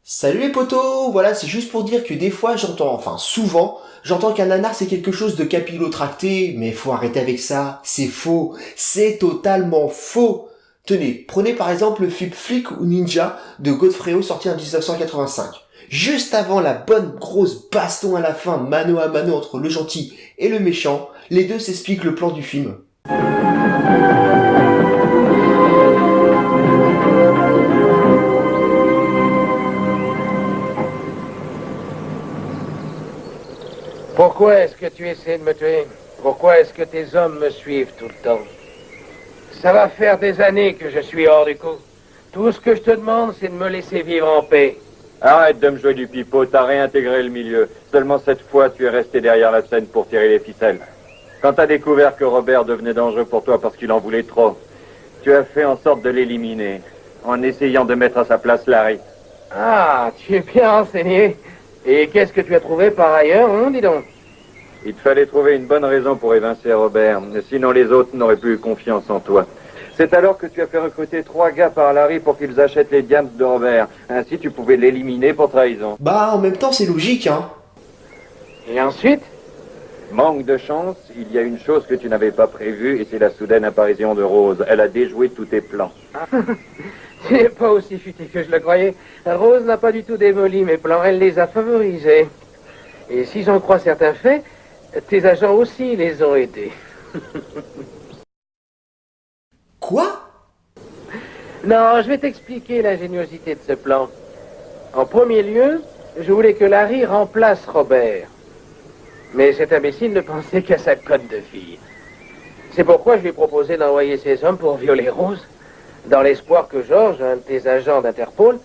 Salut les potos, voilà, c'est juste pour dire que des fois souvent, j'entends qu'un nanar c'est quelque chose de capillotracté, mais faut arrêter avec ça, c'est faux, c'est totalement faux. Tenez, prenez par exemple le film Flic ou Ninja de Godfrey sorti en 1985. Juste avant la bonne grosse baston à la fin, mano à mano entre le gentil et le méchant, les deux s'expliquent le plan du film. Pourquoi est-ce que tu essaies de me tuer? Pourquoi est-ce que tes hommes me suivent tout le temps? Ça va faire des années que je suis hors du coup. Tout ce que je te demande, c'est de me laisser vivre en paix. Arrête de me jouer du pipeau, t'as réintégré le milieu. Seulement cette fois, tu es resté derrière la scène pour tirer les ficelles. Quand t'as découvert que Robert devenait dangereux pour toi parce qu'il en voulait trop, tu as fait en sorte de l'éliminer, en essayant de mettre à sa place Larry. Ah, tu es bien renseigné. Et qu'est-ce que tu as trouvé par ailleurs, dis donc? Il te fallait trouver une bonne raison pour évincer Robert, sinon les autres n'auraient plus eu confiance en toi. C'est alors que tu as fait recruter 3 gars par Larry pour qu'ils achètent les diamants de Robert. Ainsi, tu pouvais l'éliminer pour trahison. Bah, en même temps c'est logique, hein. Et ensuite? Manque de chance, il y a une chose que tu n'avais pas prévue, et c'est la soudaine apparition de Rose. Elle a déjoué tous tes plans. Tu n'es pas aussi futé que je le croyais. Rose n'a pas du tout démoli mes plans, elle les a favorisés. Et si j'en crois certains faits, tes agents aussi les ont aidés. Quoi? Non, je vais t'expliquer l'ingéniosité de ce plan. En premier lieu, je voulais que Larry remplace Robert. Mais cet imbécile ne pensait qu'à sa cote de fille. C'est pourquoi je lui ai proposé d'envoyer ses hommes pour violer Rose, dans l'espoir que George, un de tes agents d'Interpol,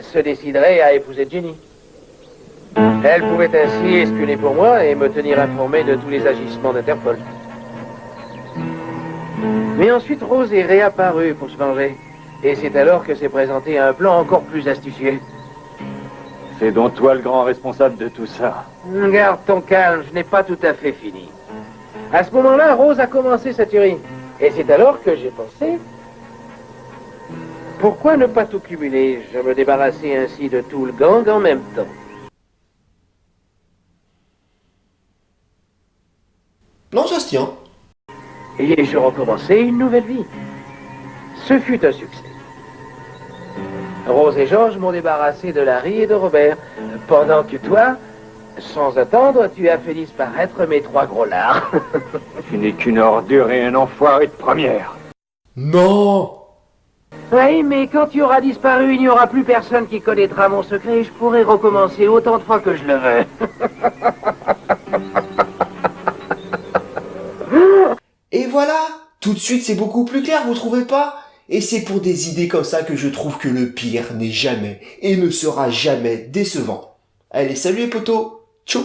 se déciderait à épouser Jenny. Elle pouvait ainsi espionner pour moi et me tenir informé de tous les agissements d'Interpol. Mais ensuite, Rose est réapparue pour se venger. Et c'est alors que s'est présenté un plan encore plus astucieux. C'est donc toi le grand responsable de tout ça. Garde ton calme, je n'ai pas tout à fait fini. À ce moment-là, Rose a commencé sa tuerie. Et c'est alors que j'ai pensé... Pourquoi ne pas tout cumuler? Je me débarrassais ainsi de tout le gang en même temps. Non, ça se tient. Et je recommençais une nouvelle vie. Ce fut un succès. Rose et Georges m'ont débarrassé de Larry et de Robert, pendant que toi, sans attendre, tu as fait disparaître mes 3 gros lards. Tu n'es qu'une ordure et un enfoiré de première. Non! Oui, mais quand tu auras disparu, il n'y aura plus personne qui connaîtra mon secret et je pourrai recommencer autant de fois que je le veux. Et voilà, tout de suite c'est beaucoup plus clair, vous trouvez pas? Et c'est pour des idées comme ça que je trouve que le pire n'est jamais et ne sera jamais décevant. Allez, salut les potos, ciao!